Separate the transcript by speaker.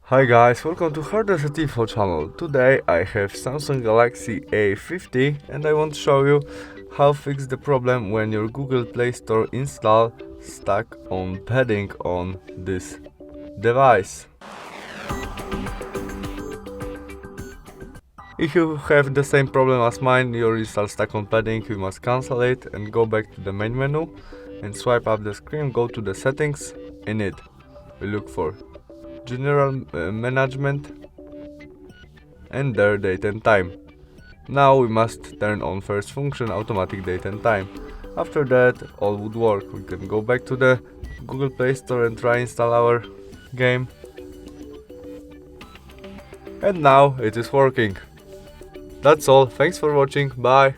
Speaker 1: Hi guys, welcome to HardReset.Info channel. Today I have Samsung Galaxy A15 and I want to show you how fix the problem when your Google Play Store install stuck on padding on this device. If you have the same problem as mine, your install stuck on padding, you must cancel it and go back to the main menu and swipe up the screen, go to the settings. In it we look for general management and there date and time. Now we must turn on first function, automatic date and time. After that all would work. We can go back to the Google Play Store and try install our game. And now it is working. That's all, thanks for watching, bye.